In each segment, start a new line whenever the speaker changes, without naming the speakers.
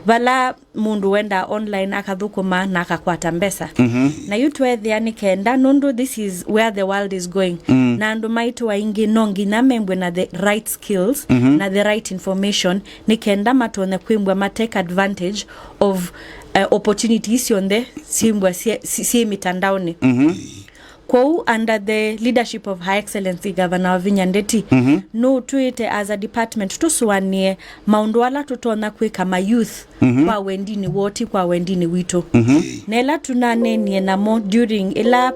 vala mundu wenda online akathukuma na akakwata mbesa na yutwethia ni kenda nundu this is where the world is going na andu maitu waingi nongi na membwe na the right skills na the right information ni kenda matone kwimbwa ma take advantage of opportunities yonde simbwa si mitandaoni kwa under the leadership of High Excellency Governor Wavinya Ndeti no tuite as a department tusuanie maundwala tutona kwika ma youth kwa wendini woti kwa wendini wito nela tunanenie namo during ila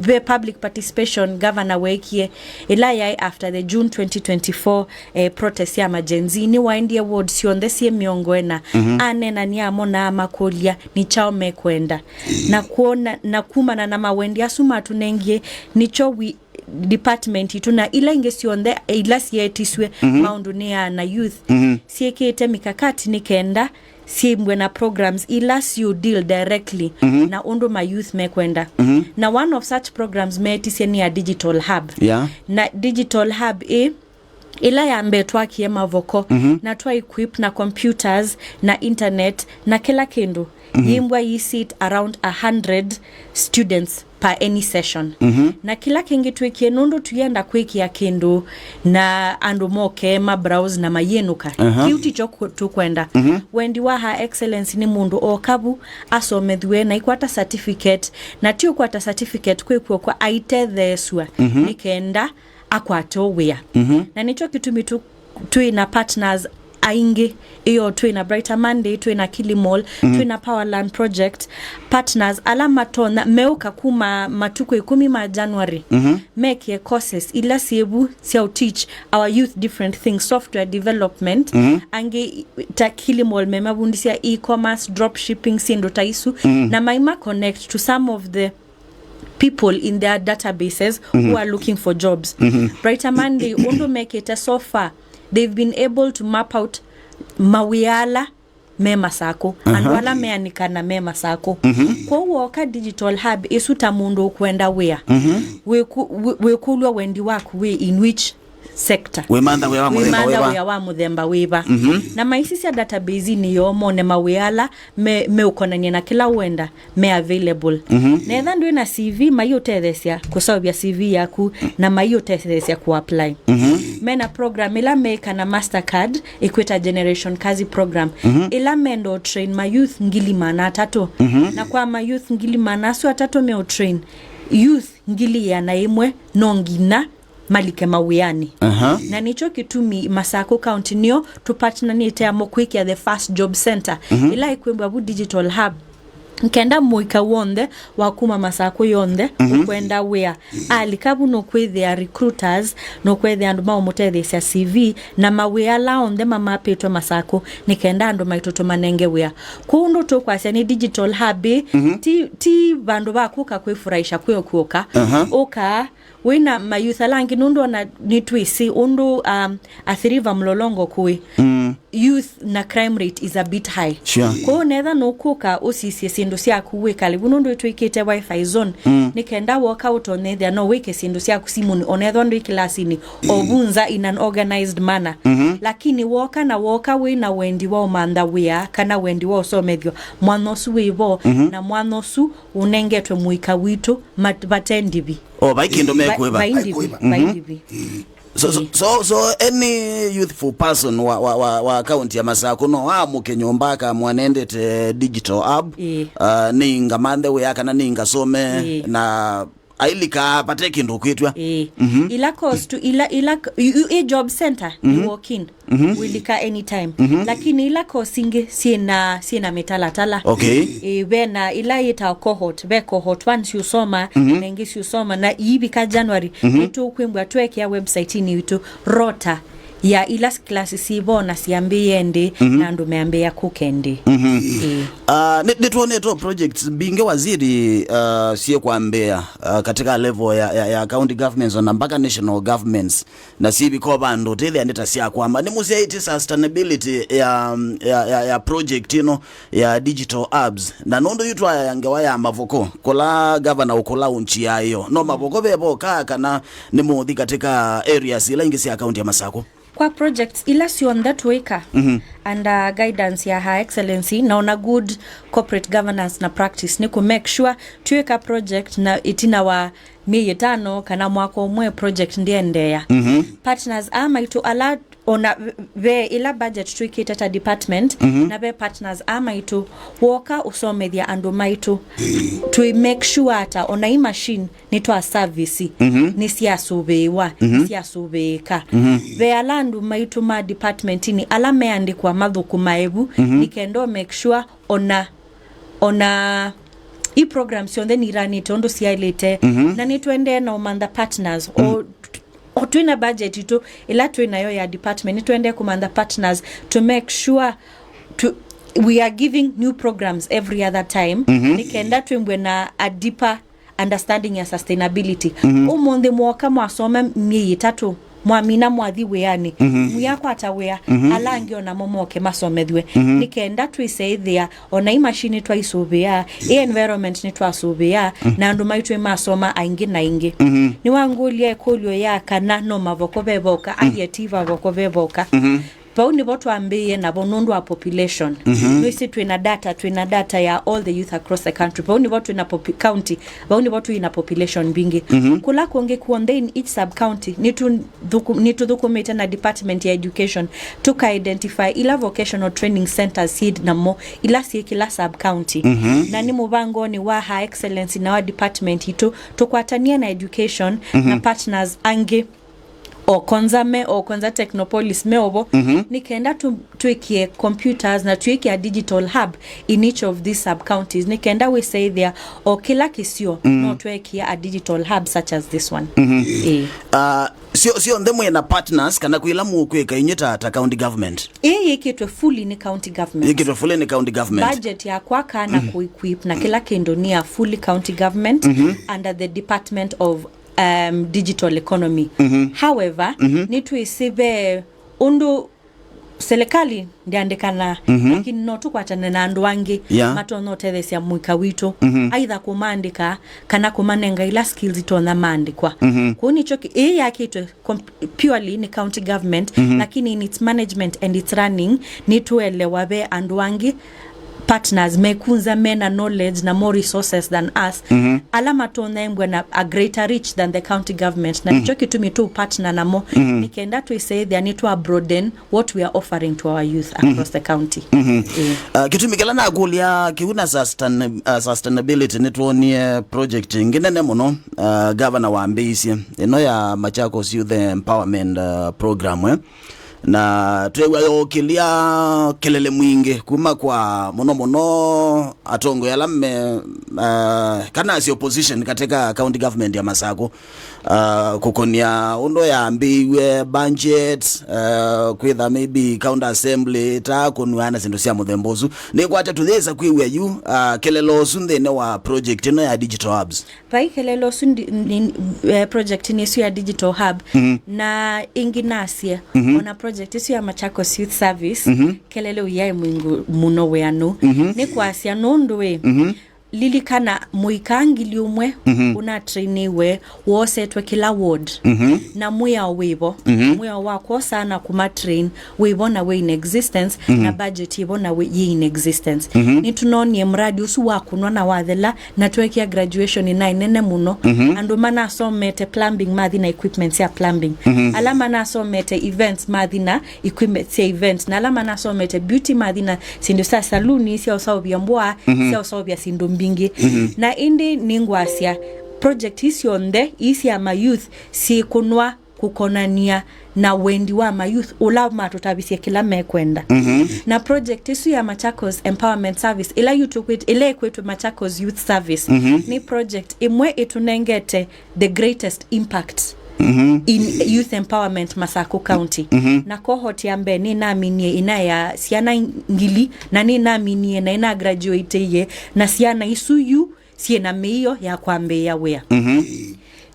the public participation governor wekie ila yai after the June 2024 protest ya majenzi ni waindi awards yonde sie miongoena anena ni amona makolia ni chao mekwenda na kuona na kumana na mawendi asuma tunengie nicho we department ituna ila ingesionde ila sietiswe maundunia na youth siekete mikakati ni kenda simbwe na programs ila you deal directly na undu ma youth mekwenda na one of such programs metisieni ya digital hub na digital hub ila ya mbetwa kiema voko na twa equip na computers na internet na kila kindu yimbwa yisit around 100 students per any session na kila kingi tuikie nundu tuyenda kwiki ya kindu na andu moke ma browse na mayenuka kiuti choku tukwenda wendi wa Her Excellency ni mundu okabu asomethwe na ikwata certificate na tiu kwata certificate kwekwo kwa aite theswa nikenda akwato wea na nicho kitumi tu ina partners aingi iyo tu ina Brighter Monday tu ina Kilimall tu ina Powerland Project partners alama tona meuka kuma matuko 10 ma January make courses ila siebu sia teach our youth different things software development ange ta Kilimall memabundisia e-commerce dropshipping sindo taisu na maima connect to some of the people in their databases who are looking for jobs. Brighter Monday undo make it so far they've been able to map out mawiala mema sako and wala meanikana mema sako kwa uoka digital hub isuta mundu kwenda wea we kulwa wendi wako we in which sector
we manda we wa
muthemba weba na maisisi ya database ni yomo ne mawiala me ukonanye na kila wenda me available na etha ndu na CV mayo tethesia kusabia CV yaku na mayo tethesia ku apply mena program ila make na Mastercard Equator Generation kazi program ila mendo train my youth ngili mana tato na kwa my youth ngili mana so tato me train youth ngili ya na imwe nongina malike mawiani na nicho kitumi Masako County nio tu partner ni te amokwiki ya the first job center ila ikwembwa bu digital hub nkenda muika wonde wakuma Masako yonde ukwenda wea alikabu no kwethia recruiters no kwethia andu maomutethia CV na mawea la onde mama petwa Masako nikenda andu maitoto manenge wea kundu to kwasya ni digital hub ti bandu bakuka kwifurahisha kweokuoka oka wina mayutha langi nundu na nitwisi undu athiriva mlolongo kui youth na crime rate is a bit high kwa netha no kuka usisi sindu sia kuwe kalibu nundu twikite wifi zone nikenda walk out on there no weke sindu sia kusimuni onetha ndu ikilasini obunza in an organized manner lakini walka we na wendi wa manda wea kana wendi wa somethio mwanosu wevo na mwanosu unengetwe muika wito batendibi
baikindo mekweba
baidibi
So any youthful person wa account ya Masako no amuke nyombaka mwanende te digital hub ninga mande we yakana ninga some na ailika pateki ndo kwitwa
ila cost to ila job center you walk in wilika anytime lakini ila cosinge sina metala bena ila ita cohort be cohort once you soma nengisi usoma na ibi ka January itu kwembwa tweke ya website ni itu rota ya ila class sibona siambie ende na ndo meambia kukendi
nituone to projects binge waziri sie kuambia katika level ya county governments na mpaka national governments na sibi kwa bando tele andeta sia kwamba ni musia iti sustainability ya project ino ya digital hubs na nondo yutu yangewa ya mavoko kola governor ukola unchi yayo no mavoko bebo kana ni muthi katika areas ila ingisi ya county ya Masako
kwa projects ila si on that weka under guidance ya Her Excellency na on a good corporate governance na practice ni ku make sure tuweka project na itina wa miezi 5 kana mwaka umwe project ndiendeya partners ama itu ala ona ve ila budget tuikita department na ve partners ama itu woka usomethia andu maitu to make sure ata ona i machine ni twa service ni sia subewa sia subeka ve ala andu maitu ma department ni ala meandikwa mathuku maebu ni kendo make sure ona i program sio then irani tondo siailete na ni twende na umanda partners o tuina budget ito ila tuina yo ya department ni twende kumanda partners to make sure we are giving new programs every other time nikenda tuimbwe na a deeper understanding ya sustainability umonde mwaka mwasoma miezi 3 mwamina mwathi weani muyako atawea alangio na momoke masomethwe nikenda twiseithia ona i machine twaisubia environment ni twasubia na andu maitwe masoma aingi na ingi ni wangulie kulyo ya kana no mavoko beboka ayetiva voko beboka Pauni botu ambiye na bonundu wa population. Nwisi tuina data ya all the youth across the country. Pauni botu ina county. Pauni botu ina population bingi. Kula kuonge kuonde in each sub-county. Nitu dhukumete na department ya education. Tuka identify ila vocational training centers seed na mo. Ila siye kila sub-county. Na ni mubango ni wa Her Excellency na wa department hito. Tukwatania na education na partners ange. O konza Technopolis meobo nikenda tuikie computers na tuikie a digital hub in each of these sub counties nikenda we say there o kila kisio no tuikie a digital hub such as this one
sio ndemo na partners kana kuilamu kweka inyeta ta county government
yekitwe fully ni county government budget ya kwaka na kuequip na kila kindonia fully county government under the Department of digital economy. However, nitu isibe undu serikali ndiandikana lakini no tukwatana na andu wangi matono tethesia mwika wito aidha kumandika kana kumanenga ila skills to na mandikwa kuni choki yakitwe purely ni county government lakini in its management and its running ni tuelewa be andu wangi partners mekunza mena knowledge na more resources than us alama tonembwe na a greater reach than the county government na nicho kitumi tu partner na mo nikenda to say they need to broaden what we are offering to our youth across the county
kitumi kala na kulia kiuna sustainability netwonie project ngine muno governor wa Mbisi ino ya Machakos Youth Empowerment program na twewa kilia kelele mwingi kuma kwa mono atongo ya lame kana si opposition katika county government ya Masako kukonia undo ya ambiwe budget kwitha maybe county assembly ta kunwana zindu cia muthembozu ni kwate tutheza kwiwe yu kelelo sunde ne wa project no ya digital hubs
pai kelelo sundi project ni ya digital hub na inginasia ona project isu ya Machakos Youth Service kelele uyai mwingu muno weanu ni kwasia nondwe lilikana muikangili umwe una trainiwe wosetwe kila ward na muya wibo muya wako sana kuma train wibo na we in existence na budget yibo na we in existence ni tunonie mradi usu wakunwa na wathela na tuwekia graduation ina inene muno andu mana asomete plumbing mathi na equipment ya plumbing alama na asomete events mathi na equipment ya events na alama na asomete beauty mathi na sindu sa saluni sia usawabia mboa sia usawabia sindu bingi na indi ningwasia project isi onde isi ya mayouth si kunwa kukonania na wendi wa mayouth ula matutabisia kila mekwenda na project isi ya Machakos Empowerment Service ila yutukwit ile kwetu Machakos Youth Service ni project imwe itunengete the greatest impact in youth empowerment Masako County na cohort ya mbe ni naaminie ina ya siana ngili na ni naaminie na ina graduate ye na siana isuyu siena meyo ya kwambe ya wea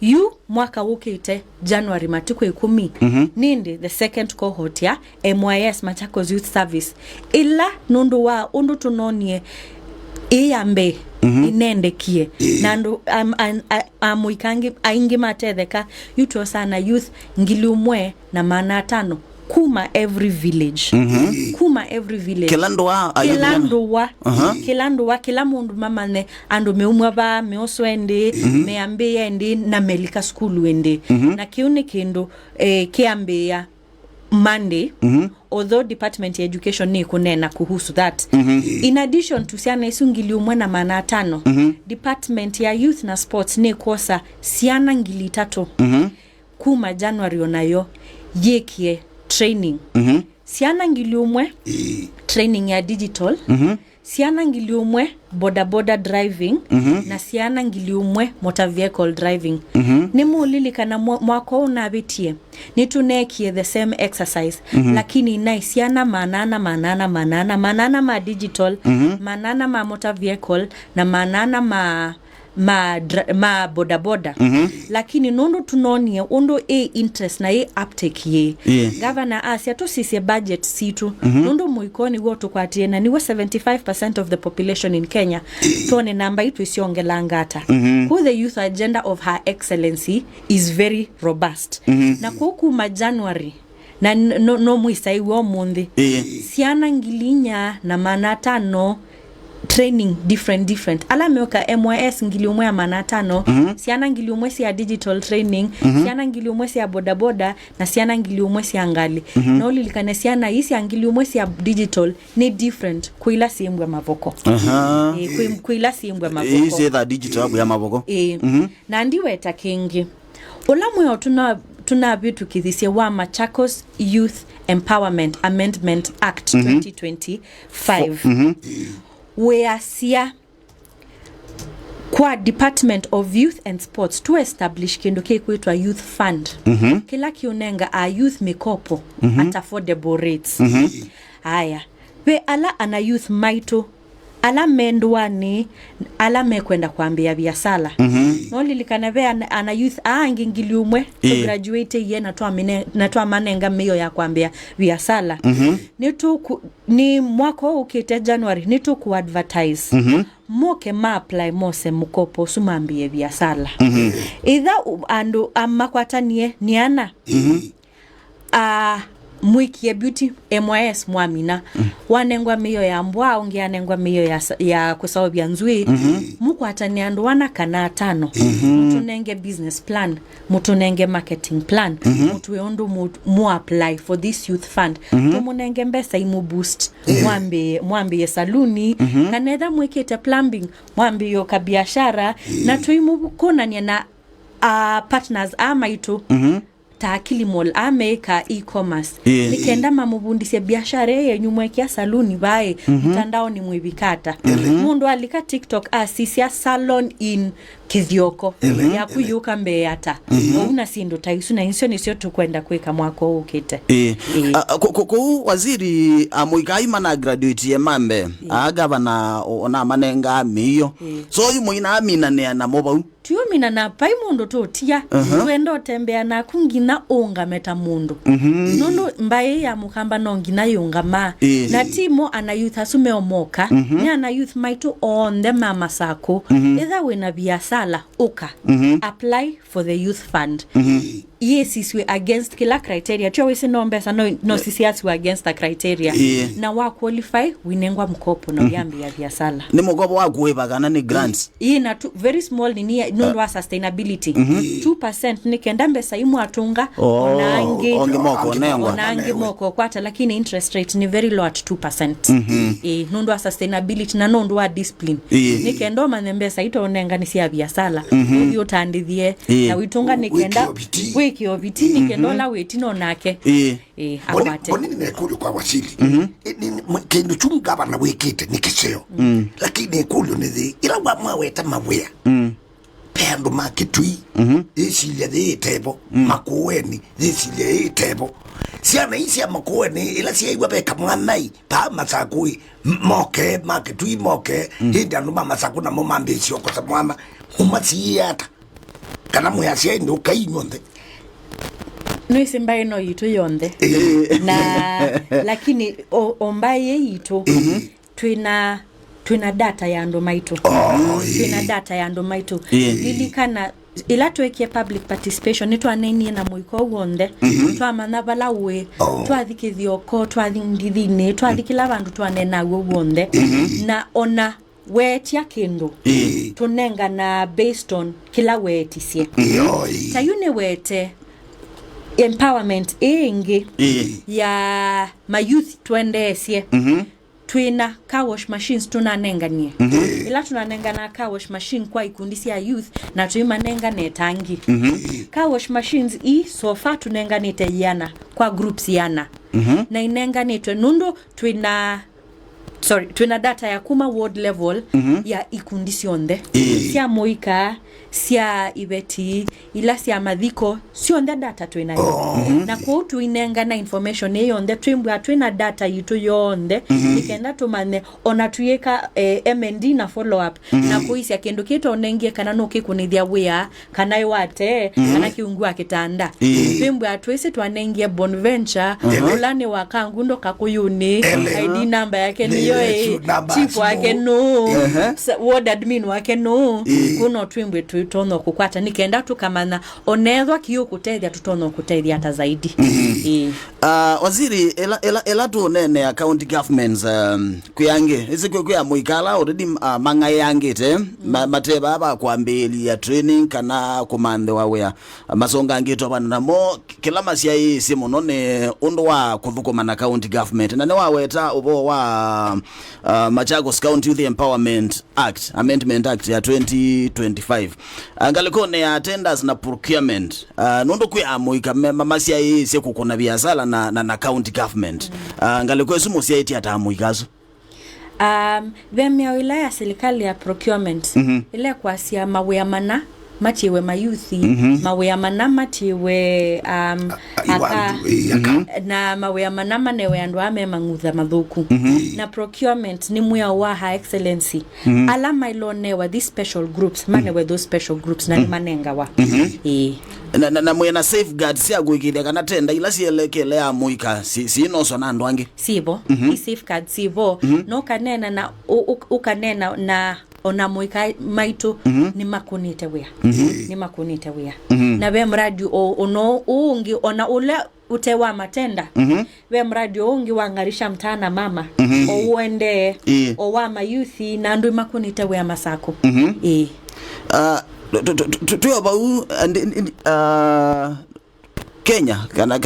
yu mwaka ukite January matuko 10 nindi the second cohort ya MYS Machakos Youth Service ila nundu wa undu tunonie iyambe inendekie nandu amuikangi aingi matetheka yuto sana youth ngilumwe na mana 5 kuma every village kuma every village kilandoa kila mundu mamane ando meumwa ba meoswende meambia endi na melika skulu ende na kiune kendo kiambia Monday although Department ya Education ni kunena kuhusu that in addition to siana isungili umwena mana 5 Department ya Youth na Sports ni kosa siana ngili 3 kuma January onayo yekie training siana ngili umwe training ya digital siana ngili umwe boda driving na siana ngili umwe motor vehicle driving ni mulilika mwako unabitie nitunekie the same exercise lakini na siana manana ma digital manana ma motor vehicle na manana ma boda lakini nondo tunonie ondo interest na uptake ye governor asia to sisi budget situ nondo muikoni woto kwatie na niwe 75% of the population in Kenya tone namba itu isiongelangata who the youth agenda of Her Excellency is very robust na kwa January na no muisai wo mundi siana ngilinya na mana 5 training different ala meoka MYS ngiliumwe ya mana 5 siana ngiliumwe ya digital training siana ngiliumwe ya boda na siana ngiliumwe ya ngali na ulilikane siana hisi ngiliumwe ya digital ni different kuila simbwe mavoko kuila simbwe mavoko
hisi the digital ya mavoko
na ndiwe takingi olamwe tuna vitu kithisia wa Machakos Youth Empowerment Amendment Act 2025 weasia kwa Department of Youth and Sports to establish kendo kuitwa Youth Fund kila kionenga a youth mikopo at affordable rates haya we ala ana youth maito ala mendwani ala mekwenda kuambia biasala nolilikana ve ana youth ngingiliumwe to graduate ye natwa manenga meyo ya kuambia biasala ni mwako ukite January nitu ku advertise moke ma apply mose mkopo sumambie biasala either ando amakwatanie niana Mwiki beauty MYS mwamina wanengwa miyo ya mbwa ungianengwa miyo ya kusawabia nzui mukwatani andu wana kana 5 mutunenge business plan mutunenge marketing plan mutuwe ondu mu apply for this youth fund mumunenge mbesa imu boost mwambi saluni kanedha mwikete plumbing mwambi yo kabiashara na tuimu kona ni na partners amaitu taakili mall ameka e-commerce nikenda mamubundisia biashara yenyu mwekea saluni bae mtandao ni mwibikata mundu alika TikTok asisia salon in Kithioko ya kuyuka mbeata una sindo taisu na insio nisio tukwenda kweka mwako ukite
ko waziri amuikaima na graduate ye mambe agavana ona manenga miyo so yu muina amina ne na moba
tiyo mina na pai mundo to tia wendo tembea na kungina onga meta mundo nono mbaye ya mukamba nongina yunga ma na timo ana youth asume omoka ni ana youth maito on the mama sako either wena biasala oka apply for the youth fund yes is we against kila criteria tio wese nombesa no sisi we against the criteria na wa qualify winengwa mkopo no yambi ya biasala
ni mkopo wa kuweba kana ni grants
na very small ni no sustainability 2% ni kenda mbesa imu atunga onangi moko kwata lakini interest rate ni very low at 2% nondo sustainability na nondo discipline ni kenda manembesa ito onenga ni sia biasala uyo tandithie na witunga ni kenda wiki obitini kendola wetino nake
akwate onini nekulu kwa wasili kendo chunga bana wekete nikiseo lakini nekulu nithi ila wa mwaweta mawea pendo makitui isilia de tebo makueni isilia tebo siana isi makueni ila sia iwa beka mwanai pa masakui moke makitui moke hinda no mama sakuna mo mambe sio kwa sababu umasiata kana muyasia ndo kainyonde
no isimbaye no yitu yonde na lakini ombaye yitu twina data ya ndo maito twina data ya ndo maito lilikana ila tuekie public participation ni twanenie na muiko wonde twamana bala we twathikithioko twathindithine twathikila bandu twanena wonde na ona wetia kindu tunenga na based on kila wetisie tayune wete empowerment ingi ya mayouth twendesie twina car wash machines tunanenganie ila tunanengana car wash machine kwa ikundi ya youth na tuimanenga netangi car wash machines so far tunenganite yana kwa groups yana na inenganitwe nundu twina data ya kuma ward level ya ikundi sionde sia moika sia ibeti ila sia madhiko sionde data twina na kwa tuinenga na information yonde twimbu twina data yitu yonde ikenda tumane ona tuyeka MND na follow up na kuisia kendo kitu onengie kana no kikunithia wea kana iwate kana kiungua kitanda twimbu atwese twanengie Bonventure ulane wakangundo kakuyuni ID number yake ni chief wake no ward admin wake no kuno twimbu tutono kukwata nikenda tukamana onethwa kiyo kutethia tutono kutethia hata zaidi
waziri ela tu nene ya county governments kuyange izikwe ya muikala already manga yangite mateba aba kwambeli ya training kana komande wawea masonga ngito bana namo kila masia hii simu none undo wa kuvukoma na county government na waweta ubo wa Machakos County Youth Empowerment Act Amendment Act ya 2025 angalikone ya tenders na procurement nondo kwa muika masia hii sie kukona biashara na county government angalikwe sumu sia iti ata muikazo
vemia wilaya serikali ya procurement ile kwa sia mawea mana matiwe mayuthi mawea manama tiwe na mawea manama newe andu ame mangutha mathuku na procurement ni muya wa high excellency alama ilonewa these special groups manewe those special groups na manenga wa
na mwena safeguard sia gwikile kana tenda ila sielekele ya muika si noso na ndwange
sibo safeguard sibo no kanena na ukanena na ona muika maitu ni makunite wea ni makunite wea na we mradi ono ungi ona ule utewa matenda we mradi ungi wangarisha mtana mama uende owa mayuthi na ndu makunite wea masako
tuyo bau Kenya kana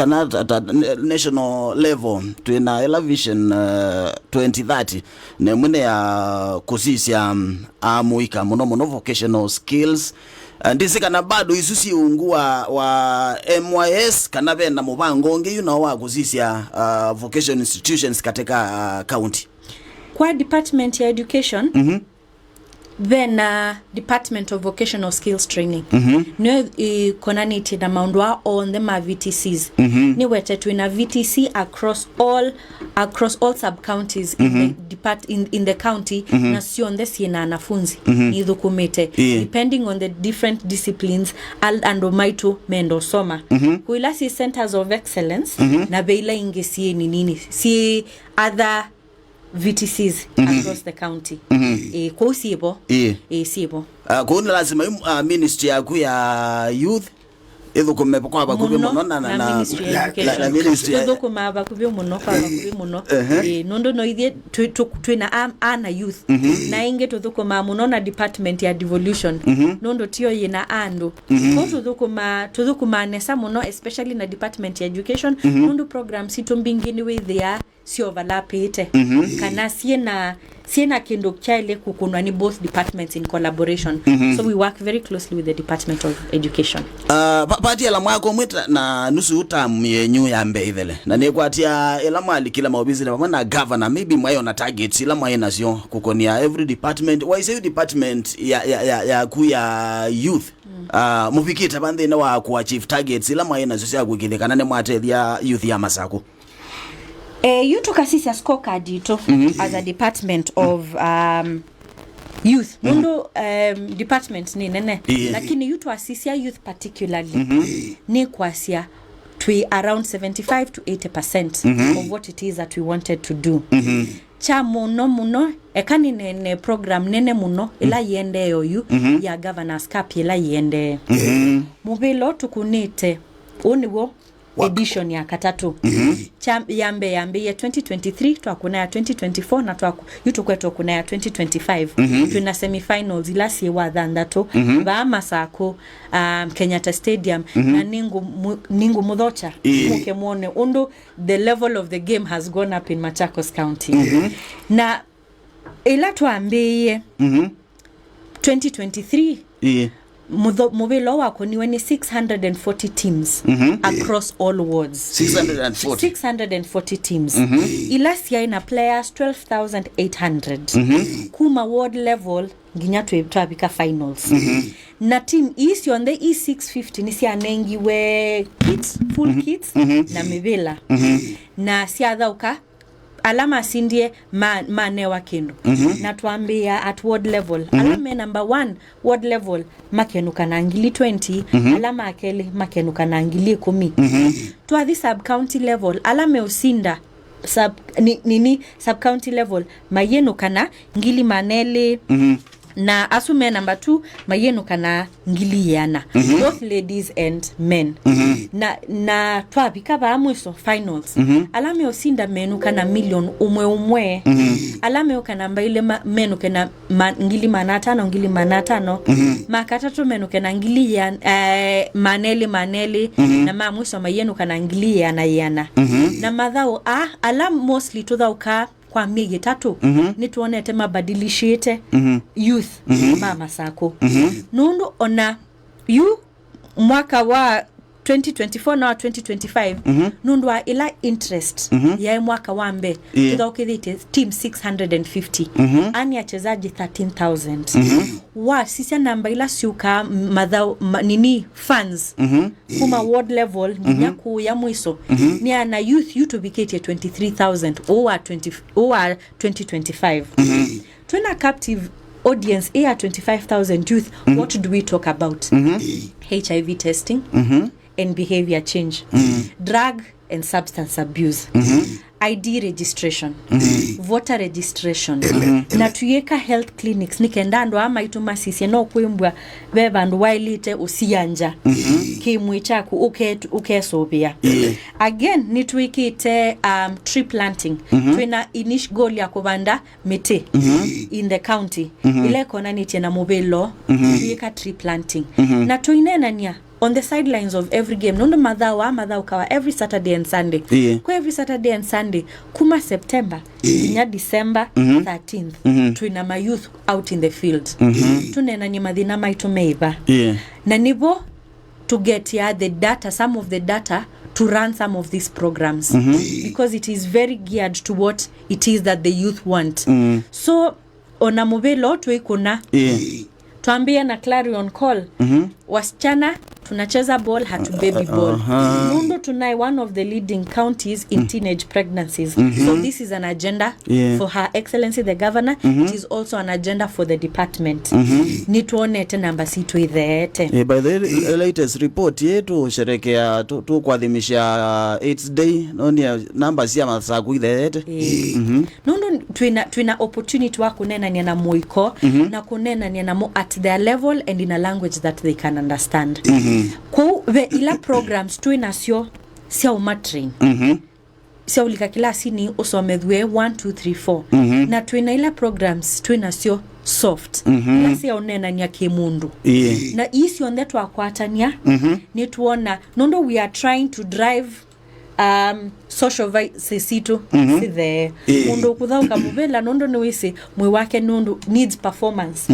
national level tuina Elevation 2030 ne mwene ya kusisia amuika muno vocational skills ndisi kana bado isusi ungua wa MYS kana bena mubango nge wa kusisia vocational institutions katika county
kwa department ya education then Department of Vocational Skills Training no konaniti na maundwa on the VTCs ni wete tuina VTC across all sub counties in the county na sio on the siena nafunzi ni dhukumete depending on the different disciplines and maitu mendo soma kuila si centers of excellence na beila ingesi nini si other VTCs across the county kwa sibo sibo
kuna lazima ministry ya youth ezo kumepo kwa bakubi muno na
ministry ezo kuma bakubi muno kwa bakubi muno nondo no ithie twina ana youth na inge tuthukuma muno na department ya devolution nondo tio yina ando tuthukuma nesa muno especially na department ya education nondo programs itumbingini with their si overlap ite kana siena kendo chaile kukunwa ni both departments in collaboration so we work very closely with the Department of Education
pati ala mwako mwita na nusu utamu yenyu ya mbeithele na nekwatia ela mwali kila maobizi na governor maybe mwayo na targets ila mwayo nasio kukonia every department why say department ya kuya youth mufikita bande na wa kuachieve targets ila mwayo nasio sia kukile kana ne mwatelia youth ya Masako
you took a scorecard ito as a department of youth mundo department ni nene lakini you to assist youth particularly ni kwasia to around 75 to 80% of what it is that we wanted to do cha muno ekani ne program nene muno ila yende yoyu ya governors cup ila yende mubilo tukunite uniwo edition ya katatu yambe ya 2023 twakuna ya 2024 na yutukweto kuna ya 2025 tuna semifinals ila siwa dhandato ba masako Kenyatta Stadium na ningu mudhocha muke muone undu the level of the game has gone up in Machakos County na ila tuambie 2023 mubilo wako ni 640 teams across all wards. 640 teams. Ila siya ina players 12,800. Kuma ward level nginya tuabika finals. Na team East on the E650 ni siya nengiwe kits, full kits na mibila. Na siya dhauka alama sindie manewa kendo na tuambia at ward level alama number 1 ward level makenuka na ngili 20 alama akeli makenuka na ngili 10 tuadhi sub county level alama usinda sub county level mayenuka na ngili manele na asume number 2 mayenuka na ngili yana both ladies and men na twabika ba amwiso finals alame osinda menuka na million umwe alame okana ile menuka na ngili manatano makatatu menuka na ngili ya maneli na mamwiso mayenuka na ngili yana na madhao alam mostly tudhauka kwa miezi 3 ni tuonete mabadilishite youth mama sako nundu ona mwaka wa 2024 na 2025 nundu wa ila interest ya mwaka wambe tudhaukithite team 650 ani achezaji 13,000 wa sisi namba ila siuka madhao nini fans kuma ward level nyaku ya mwiso ni ana youth utubikete 23,000 or 2025 tuna captive audience here 25,000 youth what do we talk about HIV testing and behavior change drug and substance abuse ID registration voter registration na tuyeka health clinics nikendando ama ituma sisi no kwimbwa bebandu wailite usiyanja kimwi chaku ukesobia again nitwikite tree planting twina inish goal ya kubanda miti in the county ile kona nitie na mobile tuyeka tree planting na tuinena nia on the sidelines of every game nondo madhao kawa every Saturday and Sunday kwa every Saturday and Sunday kuma September nya December 13th tuina my youth out in the field tunena ni madhina maitu meiba na nibo to get the data, some of the data to run some of these programs because it is very geared to what it is that the youth want so ona mobile tuikuna tuambie na Clarion Call wasichana tunacheza ball hatu baby ball Nundo tunai one of the leading counties in teenage pregnancies so this is an agenda for Her Excellency the Governor it is also an agenda for the department nituone tena namba situ idhete
by the latest report yetu sherekea tu kuadhimisha 8th day noni namba sia masaku idhete
Nundo tuina opportunity wa kunena ni na moiko na kunena ni na mo at their level and in a language that they can understand kwa ila programs tuina sio umatrain sio ulika kilasi ni usomedwe 1 2 3 4 na tuina ila programs tuina sio soft na sio onena nya kimundu na isi on that wakwatania ni tuona nondo we are trying to drive social sisitu si the mundo kuthauka mubela nondo ni wisi mwe wake nondo needs performance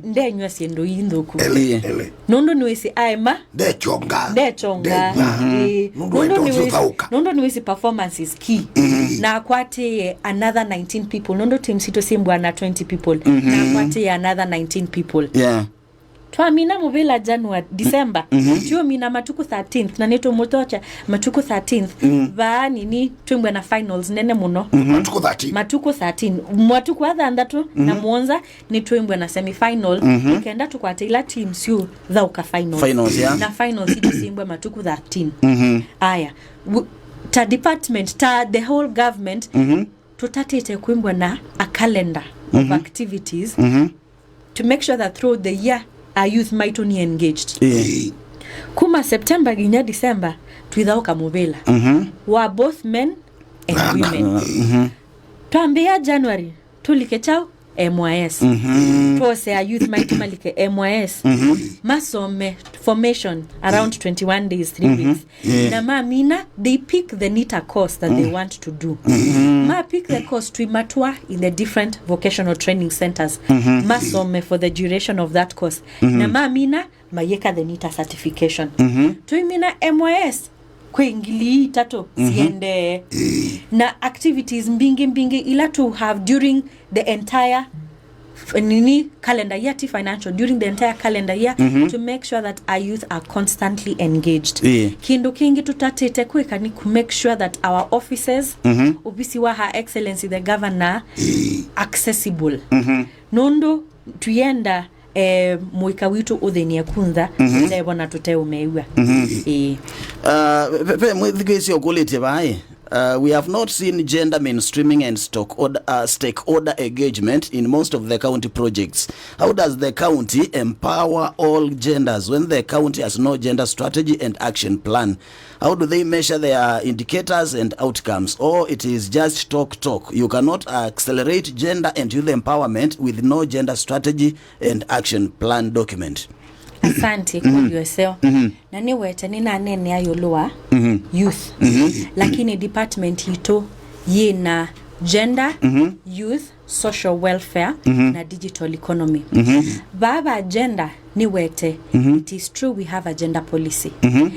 ndenywa siendo yindoku nondo ni wisi aima
de chonga
nondo ni wisi performance is key na akwate another 19 people nondo team sito simbwa na 20 people na akwate another 19 people Twamina mubila January December tio mina matuku 13th na neto motocha matuku 13th ba nini twembwe na finals nene muno matuku 13 matuku adha ndatu na muonza ni twembwe na semifinal ikenda tukwate ila teams yu dhauka finals na finals ito simbwe matuku 13 aya ta department ta the whole government tutatite kuimbwa na a calendar of activities to make sure that throughout the year our youth might only engaged. Kuma September ginya December twithauka mubila wa both men and women. Tuambia January tulike chao MYS. Tuose a youth might malike MYS. Masome formation around 21 days, 3 weeks. Na mamina they pick the NITA course that they want to do. Ma pick the course to matua in the different vocational training centers. Masome for the duration of that course. Na mamina mayeka the NITA certification. Tuimina MYS kwingili tato siende na activities mbingi ila to have during the entire calendar year financial during the entire calendar year to make sure that our youth are constantly engaged. Kindu kingi tutatete kweka ni to make sure that our offices obisi wa Her Excellency the Governor accessible. Nondo tuyenda mwika witu uthenia kuntha lebona tute umeiwa.
Pe mwithigisi okulite bai. We have not seen gender mainstreaming and stakeholder engagement in most of the county projects. How does the county empower all genders when the county has no gender strategy and action plan? How do they measure their indicators and outcomes? Or it is just talk? You cannot accelerate gender and youth empowerment with no gender strategy and action plan document.
Asante kwa yoseo. Na niwete nina nene ayoloa youth. Lakini department hito yena gender, youth, social welfare na digital economy. Baba gender niwete. It is true we have a gender policy.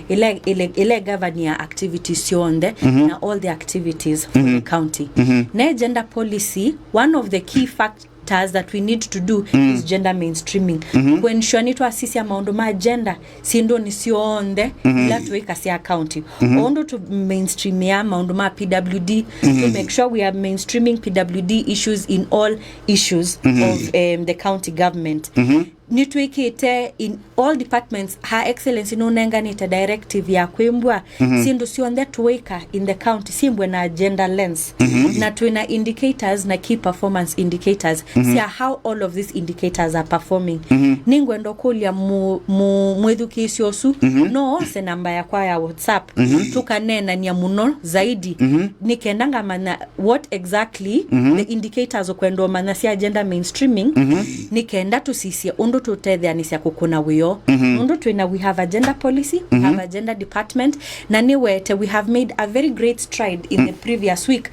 Ile governing activities yonde na all the activities for the county. Na gender policy, one of the key factors that we need to do is gender mainstreaming. When shwanitwa asisi ya maondo ma gender sindo nisionde ila tuweka siya county. Ondo to mainstream ya maondo ma PWD to make sure we are mainstreaming PWD issues in all issues of the county government. Nituikite in all departments. Her Excellency nunenganite directive ya kwembwa sindu sionde tuweka in the county simbwe na gender lens na tuina indicators na key performance indicators. See how all of these indicators are performing. Ningwendo kulia mwedukisi osu no se namba ya kwa ya WhatsApp tukanena ni ya muno zaidi nikendanga mana what exactly the indicators okwendo mana si agenda mainstreaming nikenda tusisia undo tutethia ni sia kukuna wiyo undo tuina we have a gender policy, we have a gender department na niwete we have made a very great stride in the previous week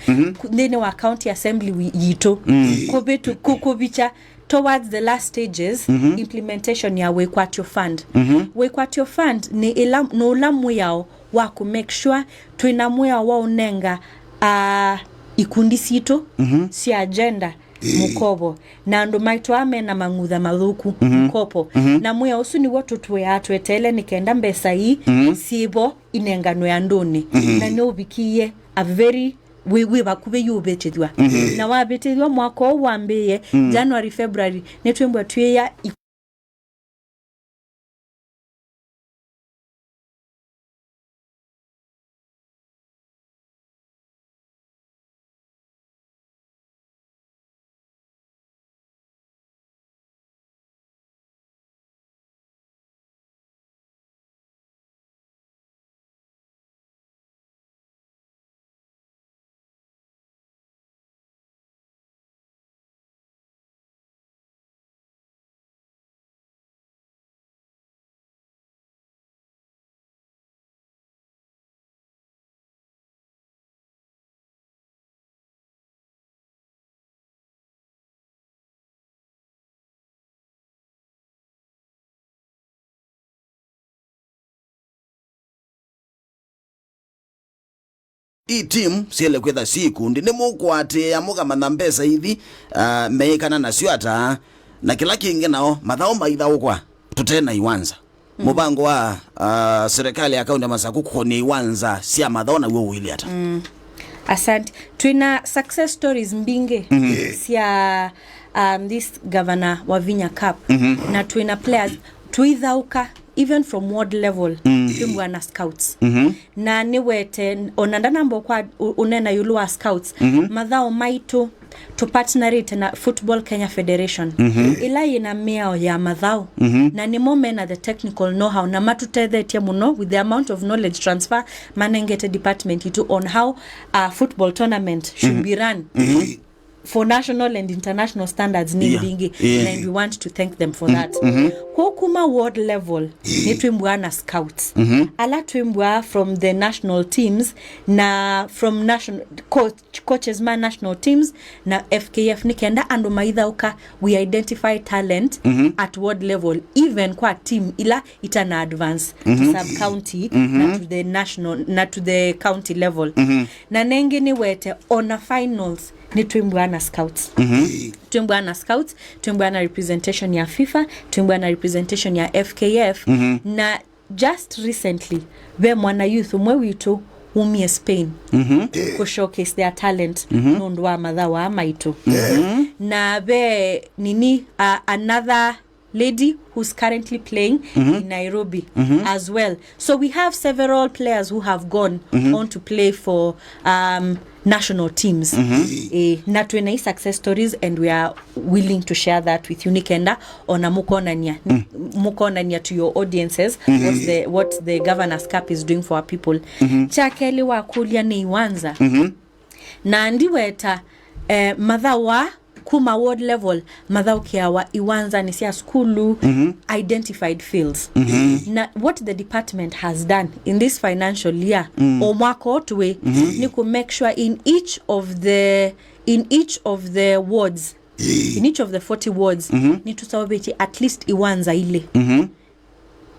ndene wa county assembly yito kobetu kukubicha towards the last stages implementation ya Wekwatio Fund. Wekwatio Fund ni ulamu yao wa ku make sure tuinamuya wao nenga ikundi sito si agenda mukobo na ndo maito ame na mangutha mathuku mukopo na muya usu ni watu twetele nikenda mbesa hii sibo inengano ya ndoni na no bikiye a very we bakube yubetedwa na wabetedwa mwaka wambiye January February netwembwa tuya
I team siele kwetha sikundi ni mukwate ya muka manambesa hivi meikana na siwata na kila kingi nao mathao maitha ukwa tutena iwanza mubango wa serikali ya kaunti ya Masaku kukoni iwanza siya mathao na uwe uwili hata
asante tuina success stories mbinge siya this governor wa Vinya Cup na tuina players tuithauka even from ward level twimbwa na scouts na niwete onanda mbo kwa unena yulua scouts mathao maitu to partnerate na Football Kenya Federation ila ina miao ya mathao na ni momena the technical know-how na matutethetie muno with the amount of knowledge transfer manengete department itu on how a football tournament should be run for national and international standards and we want to thank them for that. Kuma ward level ni twimbwa na scouts ala twimbwa from the national teams na from national coaches man national teams na FKF nikenda ando maithauka we identify talent at ward level even kwa team ila itana advance to sub county na to the national na to the county level na nengi ni wete on a finals ni twimbwa na scouts twimbwa na scouts twimbwa na representation ya FIFA twimbwa na representation ya FKF na just recently we mwana youth umwe witu umie Spain ko showcase their talent nondwa mathawa maitu na be nini another lady who's currently playing in Nairobi as well. So we have several players who have gone on to play for national teams. Na tuena success stories and we are willing to share that with you Nikenda on a mukonania to your audiences what the Governor's Cup is doing for our people. Chakeli wa kulia ni Iwanza. Na ndiweta mathawa kuma ward level mathao kiawa Iwanza ni sia skulu identified fields na what the department has done in this financial year o mwaka otwe ni ku make sure in each of the wards in each of the 40 wards ni tusawabeti at least Iwanza ile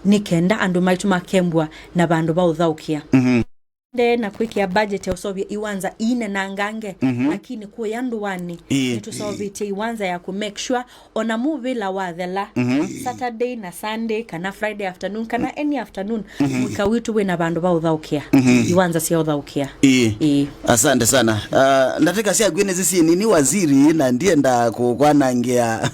nikenda ando maituma kembwa na bandu ba uthaukia na kwiki ya budget ya usobia Iwanza ine na ngange lakini kuwa yandu wani nitusovite Iwanza ya ku make sure ona movie la wathela Saturday na Sunday kana Friday afternoon kana any afternoon mwika witu we na bandu ba uthaukia Iwanza siya uthaukia
asante sana nataka siya gwene zisi nini waziri na ndienda kukwanangia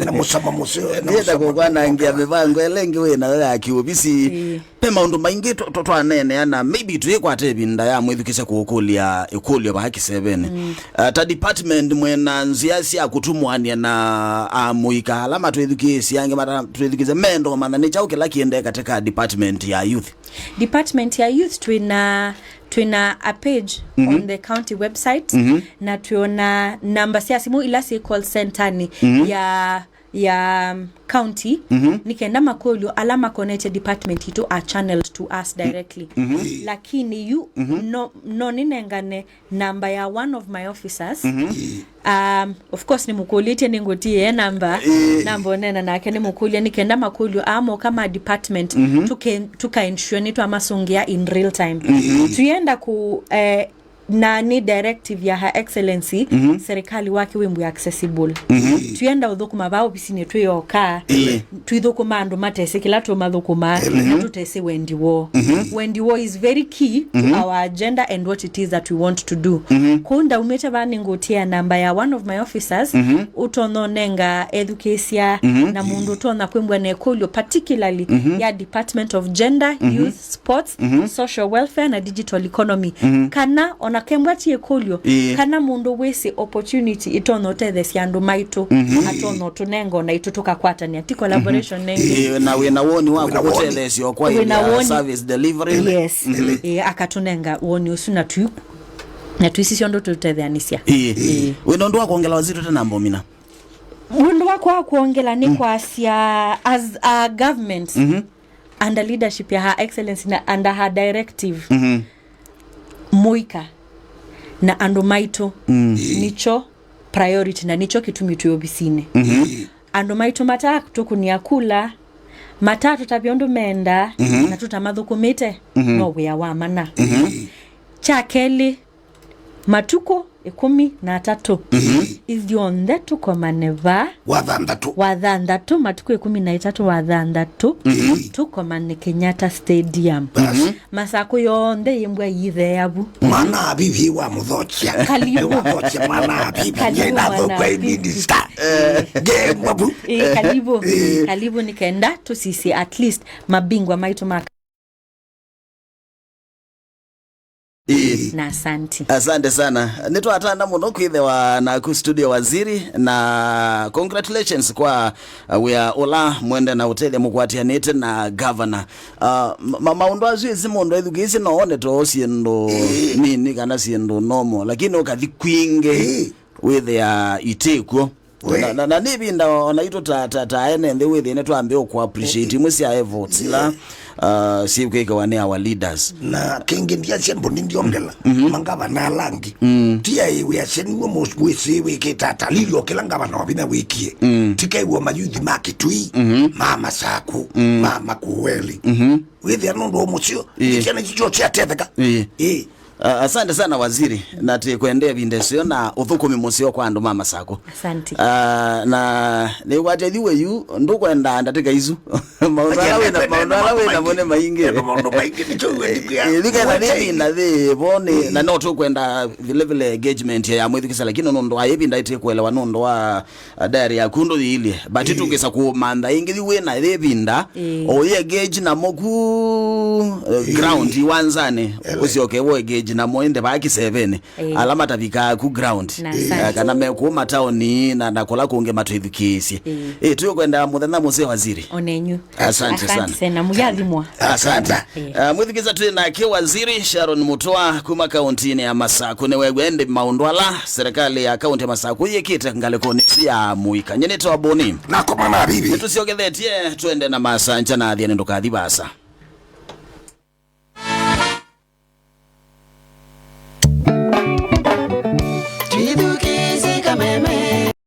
na musama museo
ndienda kukwanangia bebango elengi we na akiubisi pema undu maingi twanene ana maybe tuyekwate binda ya mwithukise kukulia ikulia ba haki 7 ta department mwena nziasi akutumwania na amuika alama twithukisi yange mara twithukize mendo mana ni chauke lakiende katika department ya youth twina a page on the county website na tuona namba sia simu ila si call center ni ya county nikenda makolio alama connected department ito are channeled to us directly lakini you no ninengane namba ya one of my officers of course ni mukolite ningotie namba nena na kene mukolia nikenda makolio amo kama department tuka ensure nitu amasongia in real time tuenda ku na ni directive ya Her Excellency serikali wake wimbu ya accessible tuenda udhukuma bao bisine tuyoka tuidhukuma ando matese kila to madhukuma na tutese wendiwo is very key to our agenda and what it is that we want to do kunda umete bani ngotia namba ya one of my officers utononenga education na mundu tona kwembwa na ekolio particularly ya Department of Gender, Youth, Sports, Social Welfare na Digital Economy kana ona kembwati ekolio kana mundu wese opportunity itono tethesi andu maitu atono tunengo na itutuka kwata ni ati collaboration nengi na we na woni wako kutethesi okwa ya service delivery
yes akatunenga woni usuna tu na tuisisio ndo tutethanisia
we ndo ndo kuongela waziri tena mbomina
ndo wako kuongela ni kwa asia as a government under leadership ya Her Excellency na under her directive Muika na ando maito nicho priority na nicho kitumitu obisine ando maito matatu tukuniakula matatu tabiondu menda na tutamadhukumite no we awamana chakeli matuko 13 ithionde tukomaneva wathandatu matuko 13 wathandatu tukomane Kenyatta Stadium masako yonde yimbwa yitheabu
mana bibi wa muthokia
kalibu
mana bibi na kwa minister mabu
kalibu nikenda tusisi at least mabingwa maitu maka na asante
sana nitwatanda muno kwithiwa na ku studio Waziri na congratulations kwa we are ola mwende na utele mukwatianite na governor maundu azu isi mundu ethugisi noone to siendo nini kana siendo nomo lakini ukathi kwinge with ya itekuo na nibinda onaito ta ene the way they twambe ku appreciate mwisi ya votes la si kweka wane our leaders
na kingi ndia sembo ndio ngela mangaba na langi tia we aseni wo moswese we ketata lilio kelanga bana wabina wikie tikai wo mayuthi makitui mama saku mama kuweli we the anondo musio ikiana jicho tia tetheka
asante sana Waziri na tukwendea bindesio na uthukumi musio kwa ndo mama sako
asante
na ni watethiwe yu ndukwenda ndatika izu maundu na mone maingi
maundu maingi
thika na thibi na thi bone na no tukwenda vile engagement ya mwithikisa lakini ndo ayibinda itikwelewa ndo wa diary ya kundo ile but tukisa ku manda ingi thiwe na thibinda oye gauge na moku ground iwanzane usioke wo gauge na moende baki 7 alama tabika ku ground kana me ku mataoni na nakola kunge matwithikisi tuyo kwenda muthenya muse Waziri
onenyu
asante
sana muyathimwa
asante mwithikiza tu na ke Waziri Sharon Mutua kuma kaunti ya Masaku ne wegwende maundwala serikali ya kaunti ya Masaku yekite ngalekoni ya muika nyenetwa boni
na komana bibi
tusiogethetie twende na masanja na athia ndokathi basa